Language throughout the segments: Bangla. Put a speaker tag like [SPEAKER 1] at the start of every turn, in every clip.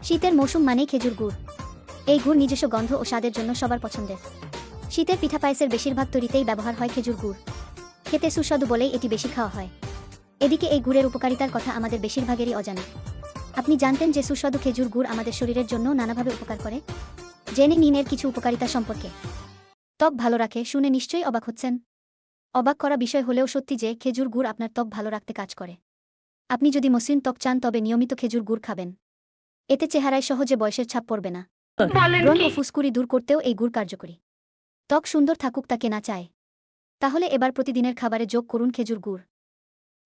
[SPEAKER 1] শীতের মৌসুম মানেই খেজুর গুড়। এই গুড় নিজস্ব গন্ধ ও স্বাদের জন্য সবার পছন্দের। শীতের পিঠা পায়েসের বেশিরভাগ তৈরিতেই ব্যবহার হয় খেজুর গুড়। খেতে সুস্বাদু বলেই এটি বেশি খাওয়া হয়। এদিকে এই গুড়ের উপকারিতার কথা আমাদের বেশিরভাগেরই অজানা। আপনি জানতেন যে সুস্বাদু খেজুর গুড় আমাদের শরীরের জন্য নানাভাবে উপকার করে? জেনে নিন এর কিছু উপকারিতা সম্পর্কে। ত্বক ভালো রাখে শুনে নিশ্চয়ই অবাক হচ্ছেন। অবাক করা বিষয় হলেও সত্যি যে খেজুর গুড় আপনার ত্বক ভালো রাখতে কাজ করে। আপনি যদি মসৃণ ত্বক চান তবে নিয়মিত খেজুর গুড় খাবেন। এতে চেহারায় সহজে বয়সের ছাপ পড়বে না। ব্রণ ও ফুসকুড়ি দূর করতেও এই গুড় কার্যকরী। ত্বক সুন্দর থাকুক তা কে না চায়? তাহলে এবার প্রতিদিনের খাবারে যোগ করুন খেজুর গুড়।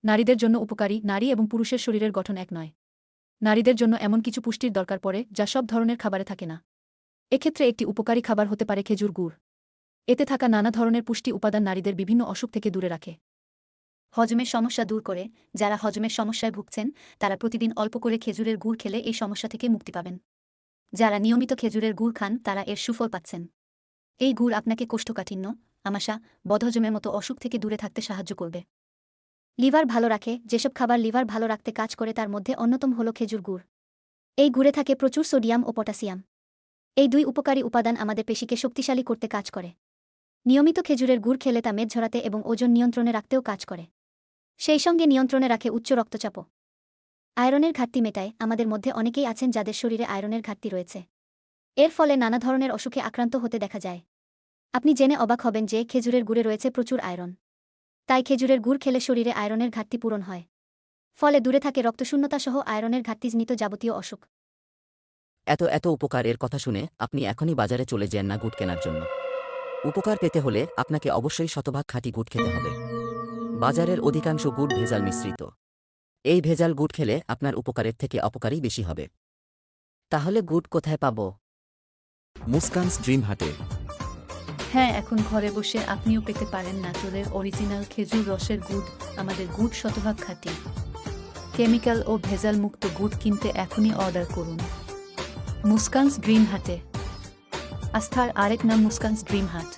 [SPEAKER 2] নারীদের জন্য উপকারী। নারী এবং পুরুষের শরীরের গঠন এক নয়। নারীদের জন্য এমন কিছু পুষ্টির দরকার পড়ে যা সব ধরনের খাবারে থাকে না। এক্ষেত্রে একটি উপকারী খাবার হতে পারে খেজুর গুড়। এতে থাকা নানা ধরনের পুষ্টি উপাদান নারীদের বিভিন্ন অসুখ থেকে দূরে রাখে।
[SPEAKER 3] হজমের সমস্যা দূর করে। যারা হজমের সমস্যায় ভুগছেন তারা প্রতিদিন অল্প করে খেজুরের গুড় খেলে এই সমস্যা থেকে মুক্তি পাবেন। যারা নিয়মিত খেজুরের গুড় খান তারা এর সুফল পাচ্ছেন। এই গুড় আপনাকে কোষ্ঠকাঠিন্য, আমাশা, বদহজমের মতো অসুখ থেকে দূরে থাকতে সাহায্য করবে।
[SPEAKER 1] লিভার ভালো রাখে। যেসব খাবার লিভার ভালো রাখতে কাজ করে তার মধ্যে অন্যতম হল খেজুর গুড়। এই গুড়ে থাকে প্রচুর সোডিয়াম ও পটাশিয়াম। এই দুই উপকারী উপাদান আমাদের পেশিকে শক্তিশালী করতে কাজ করে। নিয়মিত খেজুরের গুড় খেলে তা মেদ ঝরাতে এবং ওজন নিয়ন্ত্রণে রাখতেও কাজ করে। সেই সঙ্গে নিয়ন্ত্রণে রাখে উচ্চ রক্তচাপও। আয়রনের ঘাটতি মেটায়। আমাদের মধ্যে অনেকেই আছেন যাদের শরীরে আয়রনের ঘাটতি রয়েছে। এর ফলে নানা ধরনের অসুখে আক্রান্ত হতে দেখা যায়। আপনি জেনে অবাক হবেন যে খেজুরের গুড়ে রয়েছে প্রচুর আয়রন। তাই খেজুরের গুড় খেলে শরীরে আয়রনের ঘাটতি পূরণ হয়। ফলে দূরে থাকে রক্তশূন্যতা সহ আয়রনের ঘাটতিজনিত যাবতীয় অসুখ।
[SPEAKER 4] এত উপকারের কথা শুনে আপনি এখনই বাজারে চলে যান না গুড় কেনার জন্য। উপকার পেতে হলে আপনাকে অবশ্যই শতভাগ খাঁটি গুড় খেতে হবে। বাজারের অধিকাংশ গুড় ভেজাল মিশ্রিত। এই ভেজাল গুড় খেলে আপনার উপকারের থেকে অপকারই বেশি হবে। তাহলে গুড় কোথায় পাবো?
[SPEAKER 5] মুস্কানস ড্রিম হাটে।
[SPEAKER 3] হ্যাঁ, এখন ঘরে বসে আপনিও পেতে পারেন নাটোরের অরিজিনাল খেজুর রসের গুড়। আমাদের গুড় শতভাগ খাঁটি। কেমিক্যাল ও ভেজাল মুক্ত গুড় কিনতে এখনই অর্ডার করুন মুস্কানস ড্রিম হাটে। আস্থার আরেক নাম মুস্কানস ড্রিম হাট।